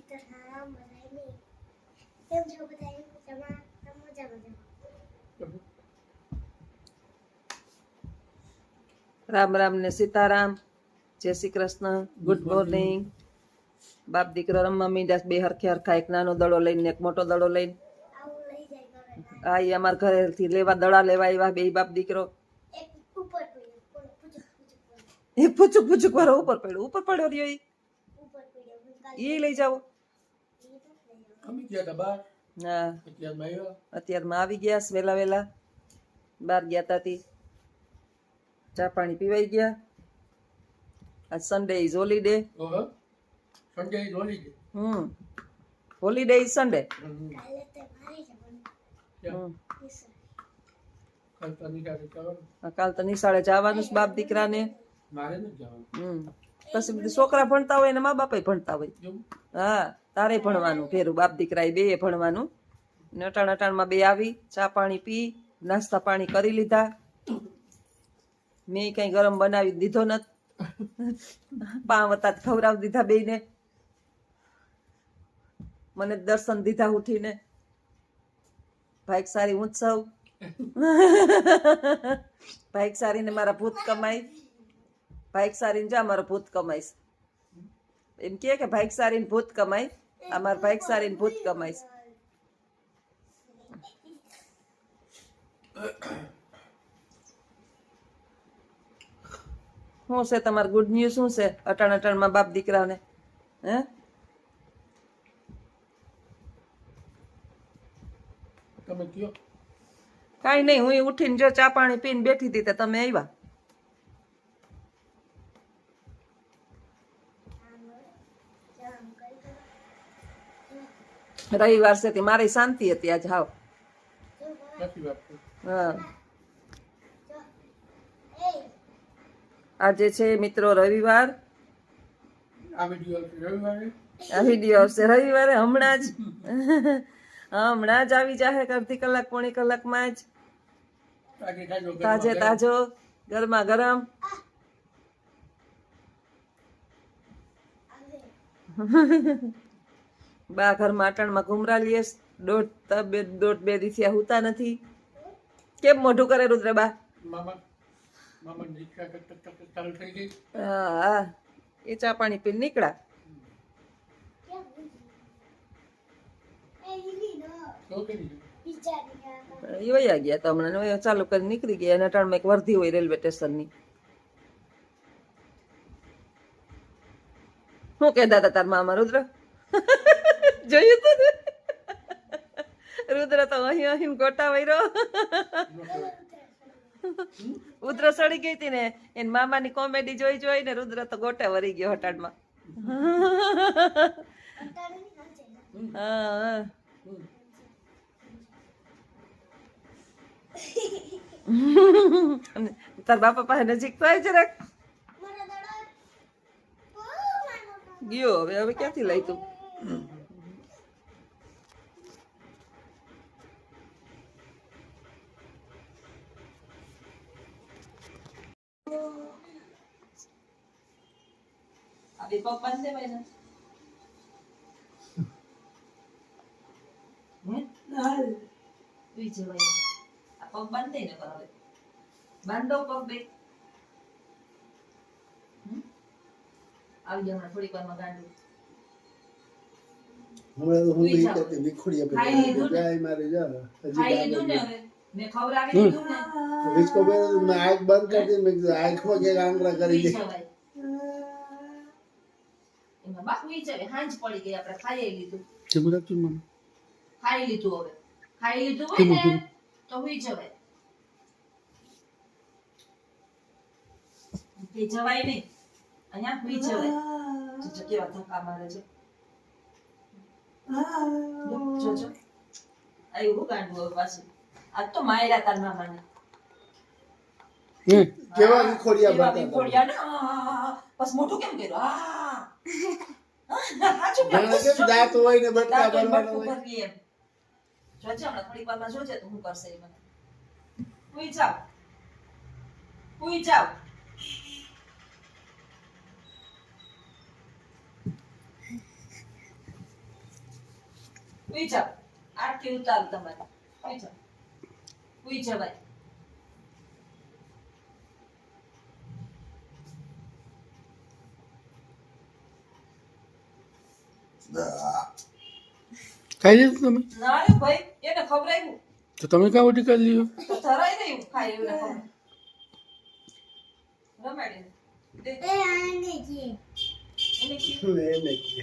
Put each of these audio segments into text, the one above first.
રામ રામ ને સીતારામ. જય Shri Krishna. Good morning. બાપ દીકરો રમવા મીંડ્યા, બે હરખે હરખા, એક નાનો દડો લઈને એક મોટો દડો લઈને. આ અમારા ઘરેથી લેવા દડા લેવા આવ્યા બે બાપ દીકરો. એ પૂછુક પૂછુક વાળો ઉપર પડ્યો રહ્યો. એ લઈ જાઓ. હા, અત્યારમાં આવી ગયા વેલા વેલા. બહાર ગયા તા, ચા પાણી પીવાઈ ગયા. આજ Sunday is holiday. Holiday is Sunday. કાલ તો નિશાળે જવાનું છે બાપ દીકરાને. પછી બધું છોકરા ભણતા હોય ને મા બાપે ભણતા હોય. હા, તારે ભણવાનું ફેરું, બાપ દીકરા બે ભણવાનું. ને અટાણ અટાણમાં બે આવી, ચા પાણી પી, નાસ્તા પાણી કરી લીધા. મેં કઈ ગરમ બનાવી દીધો નથી. પાવ હતા ખવડાવી દીધા બેયને. મને દર્શન દીધા ઉઠીને. ભાઈક સારી ઉત્સવ. ભાઈક સારી ને મારા ભૂત કમાઈ. ભાઈક સારી ને જા મારો ભૂત કમાઈશ. એમ કે ભાઈક સારી ને ભૂત કમાઈ. આ મારા ભાઈક સારી ને ભૂત કમાઈશ. શું છે તમારે ગુડ ન્યૂઝ? શું છે અટાણ અટાણમાં બાપ દીકરાને? હે, કાઈ નહીં, હું ઉઠીને જો ચા પાણી પીને બેઠી હતી તો તમે આવ્યા. રવિવાર છે મારી શાંતિ હતી આજ. હાવ હા, આજે છે મિત્રો રવિવાર. આ વિડીયો આવશે રવિવારે. હમણાં જ આવી જાય, અડધી કલાક પોણી કલાકમાં જ. તાજે તાજો, ગરમા ગરમ. બા ઘરમાં અટાણમાં ઘુમરા લીએ. દોઢ બે દિવસે હુતા નથી. કેમ મોઢું કરે રુદ્ર બા? હા, એ ચા પાણી પીને નીકળ્યા. એ વયા ગયા તો હમણાં ચાલુ કરી નીકળી ગયા. એના ટાણમાં એક વર્ધી હોય રેલવે સ્ટેશનની. શું કહેતા હતા તાર મામા રુદ્ર? જોયું તું રુદ્ર તો અહીં અહીં ગોટા વૈરો. રુદ્ર સડી ગઈ હતી ને, એની મામાની કોમેડી જોઈ ને રુદ્ર તો ગોટા વરી ગયો હટાડમાં. હા, તાર બાપા પાસે નજીક તો આવી જરાક. ગયો હવે ક્યાંથી લઈ તું? અભી પગ બંધ ભાઈ ને. બીજે ભાઈ આ પગ બંધ ને પર હવે બાંધો પગ બે. આવી ગયા થોડીક વારમાં ગાંડું. હમણાં તો હું વિચારતી વિખોડી આપણે જાય મારે જા ખાઈ લીધું ને હવે મેં ખવડાવી દીધું ને. રિસ્કો મેં આંખ બંધ કરી દી. મેં આંખમાં કે આંગળા કરી દે. એમાં બાકી છે હાંજ પડી ગઈ. આપણે ખાઈ લીધું. કેમ રાખતું મને? ખાઈ લીધું. હવે ખાઈ લીધું હોય ને તો હુઈ જવાય. કે જવાય નહીં. અહીંયા હુઈ જવાય. કેવા ધક્કા મારે છે. જો આવ્યું ગાંડું પાછું. આજ તો માયરા તાર મામાને. કેવા વિખોડિયા વિખોડિયા ને. બસ મોટું કેમ કર્યું? દાંત હોય ને બટકા ભરવાનો હોય. જોજે હમણાં થોડીક વારમાં જોજે તો હું કરશે એ મને. હુઈ જાવ, હુઈ જાવ. સુઈ જાઓ આરતી ઉતાર તમારે સુઈ જાઓ સુઈ જવાય ખાઈ લીધું તમે ના રે ભાઈ એને ખવડાવ્યું તો તમે કાં ઉઠી કરી લ્યો તો ધરાઈ રહ્યું ખાય એવું ને રમાડીને દે એને કીધું એને કે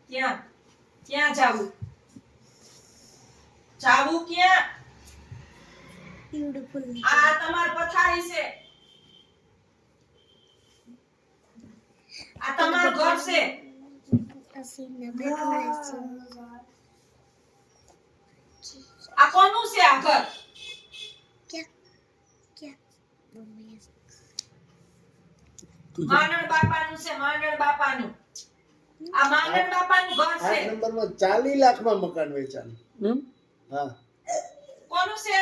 ક્યાં ક્યાં જાવું જાવું ક્યાં આ તમાર પથારી છે આ તમારું ઘર છે આ કોનું છે આ ઘર માંડણ બાપાનું છે માંડણ બાપાનું આ માંડણ બાપાનું ઘર છે 8 નંબરમાં 40 લાખમાં મકાન વેચાણ એમ હા કોનું છે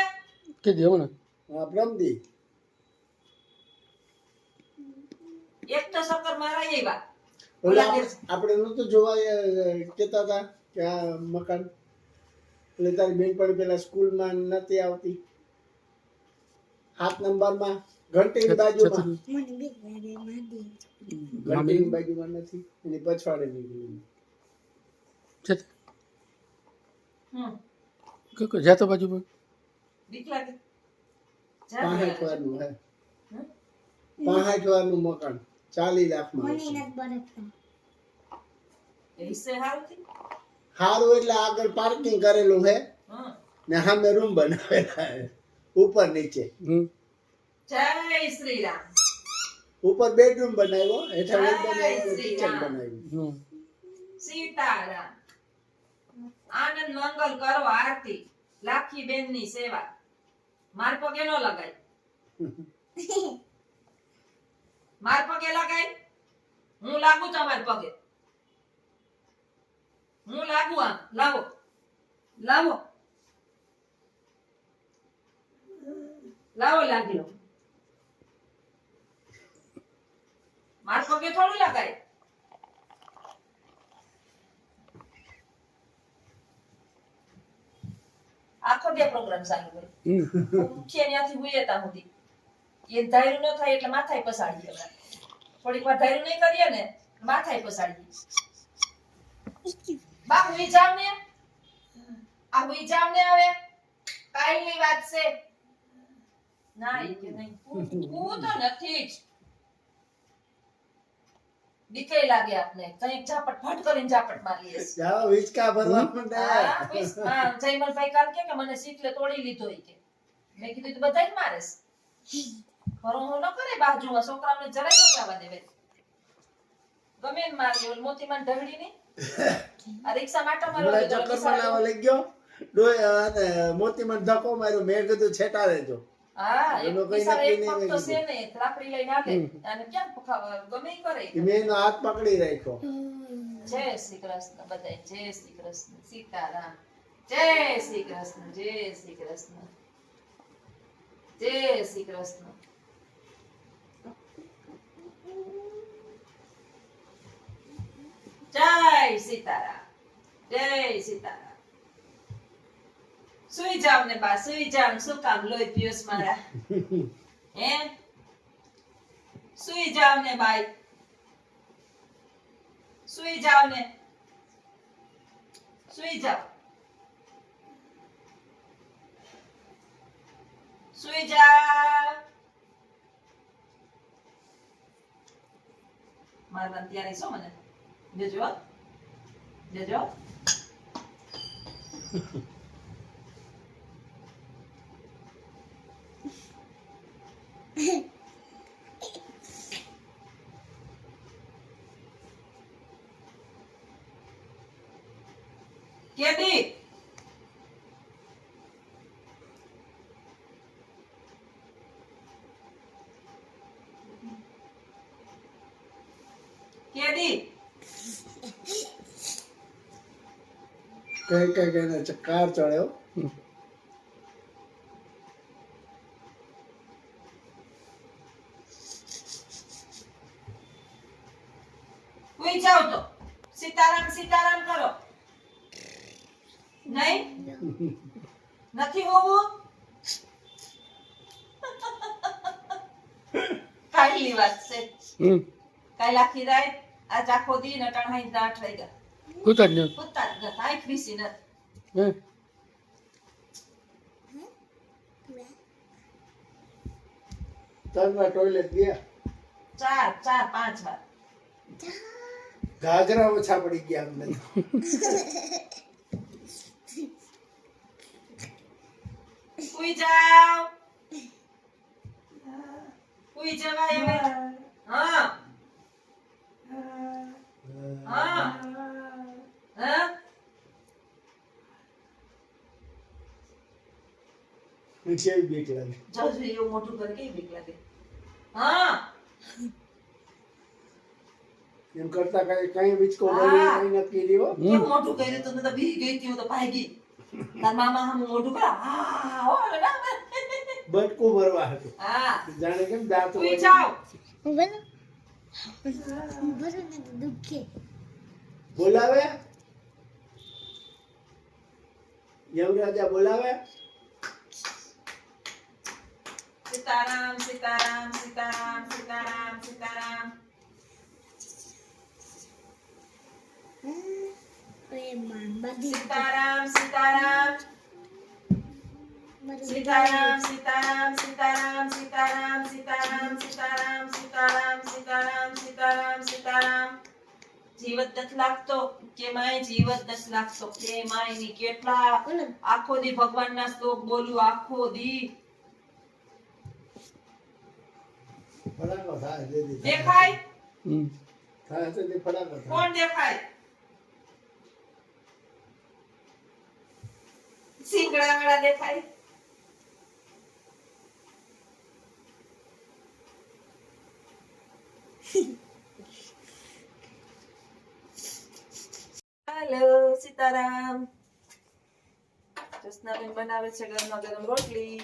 કે દેવો ને હા પ્રમદી એક તો સકર મારા એવા ઓલા આપણે નતું જોવા કેતા હતા કે આ મકાન એટલે તારી બેનપણી પેલા સ્કૂલમાં નથી આવતી 7 નંબરમાં ઘંટીની બાજુમાં ઘંટીની બાજુમાં નથી એની પછવાડે નીકળી જાતો બાજુ પર બીક લાગે 65 વારનું હે 65 વારનું મકાન 40 લાખમાં હિસ્સે હારું થી હારું એટલે આગળ પાર્કિંગ કરેલું છે હા ને સામે રૂમ બનાવેલા છે ઉપર નીચે જય શ્રી રામ ઉપર બેડરૂમ બનાવ્યો હેઠળ એક જય બનાવ્યો શ્રી કિચન રામ. બનાવ્યું સીતારામ આનંદ મંગલ કરો આરતી લાખી બેન ની સેવા માર પગે નો લગાય માર પગે લગાય હું લાગુ તમાર પગે હું લાગુ આમ લાવો લાવો લાવો લાગી લો માર પગે થોડું લગાય આખો દે પ્રોગ્રામ ચાલુ હોય ઉઠીએ ત્યાંથી હુઈએ ત્યાં સુધી એ ધાર્યું ન થાય એટલે માથાય પસાડીએ આપણે. થોડીક વાર ધાર્યું નહીં કરીએ ને માથાય પસાડીએ બા હુઈ જાવ ને આ હુઈ જાવ ને હવે કાલની વાત છે ના ઈ કે નહીં હું તો નથી જ બીકે લાગે આપને કંઈક ઝાપટ ફટ કરીને ઝાપટ મારીએ છે. જાઓ વિચકા ભરવા માંડ્યા હા, બસ, હા, જયમલભાઈ કાલ કે મને શીખલે તોડી લીધો ઈ કે મેં કીધું તો બધાય મારે છે ભરો હું ન કરે બાજુમાં છોકરાઓને જરાય ન જવા દેવે ગમે ને મારી ઓલી મોતીમાં ઢગડી ની આ રિક્ષા માટે મારો હમણાં ચક્કર બનાવવા લઈ ગયો મોતીમાં ધક્કો માર્યો મેં કીધું છેટા રહેજો હા એક એનો કઈ બિચારો એક નક્કી નહીં પગ તો મેં છે ને લાકડી લઈને આવે અને ક્યાં ગમે ઈ કરે મેં એનો હાથ પકડી રાખ્યો જય શ્રી કૃષ્ણ બધાય જય શ્રી કૃષ્ણ સીતારામ જય શ્રી કૃષ્ણ જય શ્રી કૃષ્ણ જય શ્રી કૃષ્ણ જય સીતારામ જય સીતારામ સુઈ જાવ ને બા સુઈ જાવ શું કામ લોહી પીઓસ મારા હે સુઈ જાવ ને બાઈ સુઈ જાવ ને સુઈ જાવ સુઈ જાવ મારા ત્યારે શું મને દેજો દેજો કેદી કેદી કઈ ને કાર ચડ્યો. કોઈ જાવ તો સીતારામ સીતારામ કરો. નહીં નથી હોવું. કાલની વાત છે. કાલ આખી રાત આજ આખો દી નટાણ હાઈ 8 વાગ્યા કૂતા જ નહીં. કૂતા જ નથી આઈ ખીસી નથી. હે તરમાં ટોયલેટ ગયા. 4-5 વાર. ઘાઘરા ઓછા પડી ગયા અમને. કોઈ જાવ કોઈ જવાય હવે. હા હા હા કેવી બીક લાગે. જજો એવું મોટું ઘર કેવી બીક લાગે. હા એમ કરતા કઈ બીચકો હા. કઈ નક્કી રહ્યો. કેવું મોટું કર્યું તું. મેં તો બી ગઈ હતી. હું તો ભાગી. તાર મામા હમ મોટું કરા. હા હો ના. બટકું ભરવા હતું. હા જાણે કેમ દાંત કોઈ હોય. જાવ. બોલાવે યમરાજા બોલાવે. સીતારામ સીતારામ સીતારામ સીતારામ સીતારામ. સીતારામ સીતારામ સીતારામ સીતારામ સીતારામ સીતારામ સીતારામ સીતારામ સીતારામ સીતારામ સીતારામ સીતારામ. જીવત નથી લાગતો કે માય જીવત નથી લાગતો કે માય ની કેટલા આખો દી ભગવાનના શ્લોક બોલું આખો દી. ફટાકો થાય દીદી. દેખાય થાય તો તે ફટાકો થાય. કોણ દેખાય. સિંગડા વાળા દેખાય. હેલો સીતારામ. જસનાબેન બનાવે છે ગરમા ગરમ રોટલી.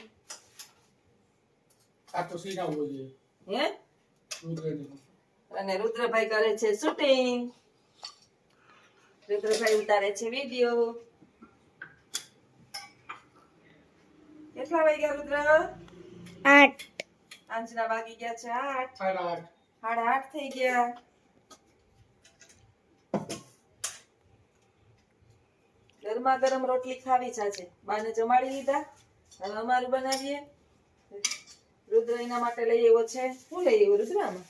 આ તો સીધા હોવો જોઈએ. હે રુદ્રની. અને રુદ્રભાઈ કરે છે શૂટિંગ. રુદ્રભાઈ ઉતારે છે વિડિયો. કેટલા વાગ્યા રુદ્ર? 8. આંજના વાગી ગયા છે 8. 8:30. 8:30 થઈ ગયા. ગરમા ગરમ રોટલી ખાવી છે. બાને જમાડી લીધા. હવે અમારું બનાવીએ. રુદ્ર એના માટે લઈ આવ્યો છે. શું લઈ આવ્યો રુદ્ર? આમાં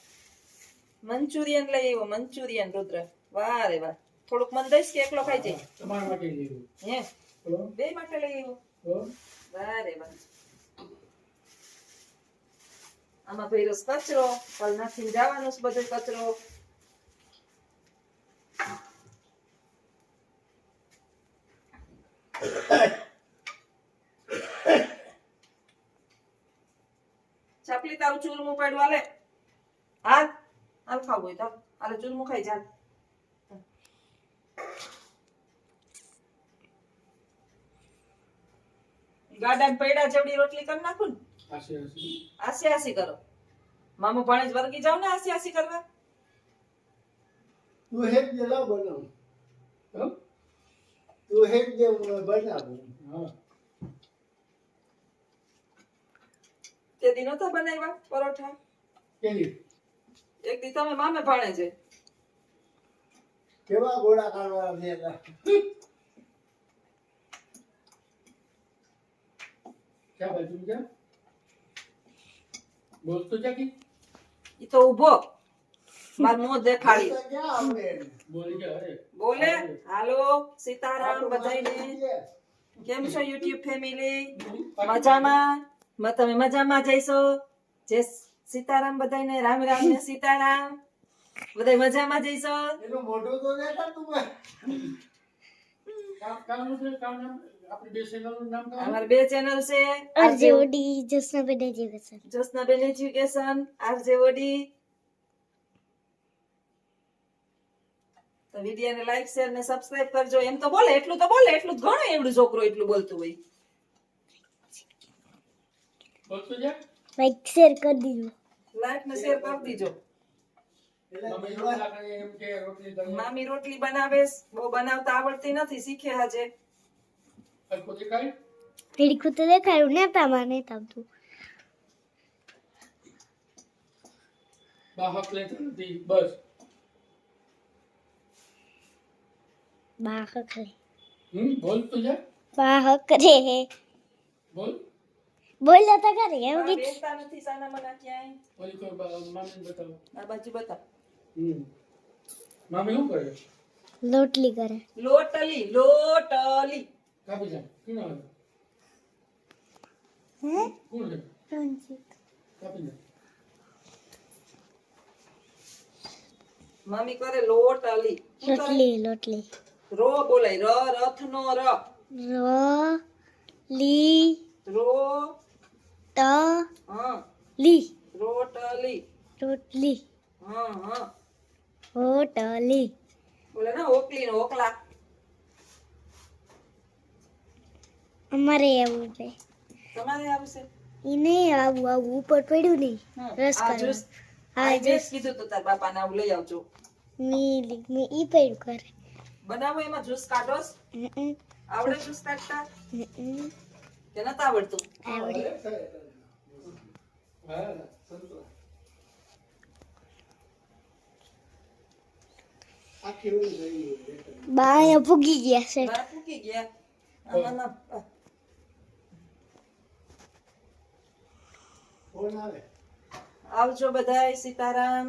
મંચુરિયન લઈ આવ્યો. મંચુરિયન રુદ્ર. વાહ રે વાહ. થોડુંક મન દઈશ કે એકલો ખાઈ જાય? તમારા માટે લેવું. હે તો બે માટે લઈ આવ્યો. તો વાહ રે વાહ. આમાં ભર્યો છે કચરો. કલ નાખીને જવાનું છે બધો કચરો. ચાપલી તારું ચૂરમું પડ્યું હાલે. હાલ હાલ ખાવું હોય તો હાલે ચૂરમું ખાઈ જા. ગાડાને પૈડા જેવડી રોટલી કરી નાખું ને. આશી આસી આસી કરો. મામુ ભાણેજ વર્ગી જાવ ને આસી આસી કરવા. તું હેક જે લાવ બનાવું. હા તું હેક જે બનાવું. હા તે દી નહોતા બનાવ્યા પરોઠા? કેલી એક દી તમે મામે ભાણેજે. કેવા ગોળા કાઢવા હતા. ક્યાં બાજુ ક્યાં બોલ તો જાકી ઈ તો ઊભો માર મોં દેખાડી. તો ક્યાં આવડે એને? બોલી કે અરે બોલે હાલો સીતારામ આટલું બધાયને. માથું છે. કેમ છો યુટ્યુબ ફેમિલી? મજામાં? તમે મજામાં જઈશો? જય સીતારામ બધાયને. રામ રામ ને સીતારામ. બધાય મજામાં જઈશો? એનું મોઢું તો દેખાતું હોય. કામ નામ આપણી બે ચેનલનું નામ કામ અમાર બે ચેનલ છે. RJOD Jasnaben Education. જ્યોત્સનાબેન એજ્યુકેશન, RJOD. તો વિડીયોને લાઈક શેર ને સબસ્ક્રાઇબ કરજો. એમ તો બોલે એટલું તો બોલે, એટલું જ ઘણું એવડું છોકરો એટલું બોલતું હોય. બોલતો જા. લાઈક શેર કરી દીધું. લાઈક ને શેર કરી દીજો. મમ્મી રોટલા કરે એમ કે રોટલી કરે. મામી રોટલી બનાવે છે. બહુ બનાવતા આવડતી નથી, શીખે હજે. હરખું દેખાય? તીડકું તો દેખાયું નેતામાં નહીં આવતું. બા હક લેતા નથી બસ. બા હકરે. બોલતો જા. બા હકરે. બોલ. બોલ્યા તો કરે એવું મારા કીધું. બેસતા નથી સાના મના ક્યાંય. ઓલી કોઈ મામીને બતાવો. આ બાજુ બતા. મામી શું કરે? લોટલી કરે. લોટલી, લોટલી. કાપી જા. કોણ આવે? હે કોણ છે? રણજીત. કાપી જા. મામી કરે લોટલી. શું કરે? લોટલી લોટલી. રો બોલાય. રથ નો ર. રો લી રો ત હા લી. રોટલી. રોટલી. હા હા હોટલી. બોલે ને ઓકલી ને ઓકલા. અમારે એવું છે. તમારે આવશે. ઈ નહીં આવું આવું ઉપર પડ્યું નહીં. રસ આ કરવા. જ્યુસ હા આ જ્યુસ કીધું તો તાર બાપાને આવું લઈ આવજો. મેં ઈ પડ્યું કરે. બનાવો એમાં જ્યુસ કાઢોસ. હમ, આવડે જ્યુસ કાઢતા હમ. કે નતા આવડતું? આવડે. હા, સંતરા. આખી રોજ રહી બા અહીંયા ભૂગી ગયા છે. બહાર ફૂકી ગયા. આમાં ના. ફોન આવે આવજો બધાય. સીતારામ.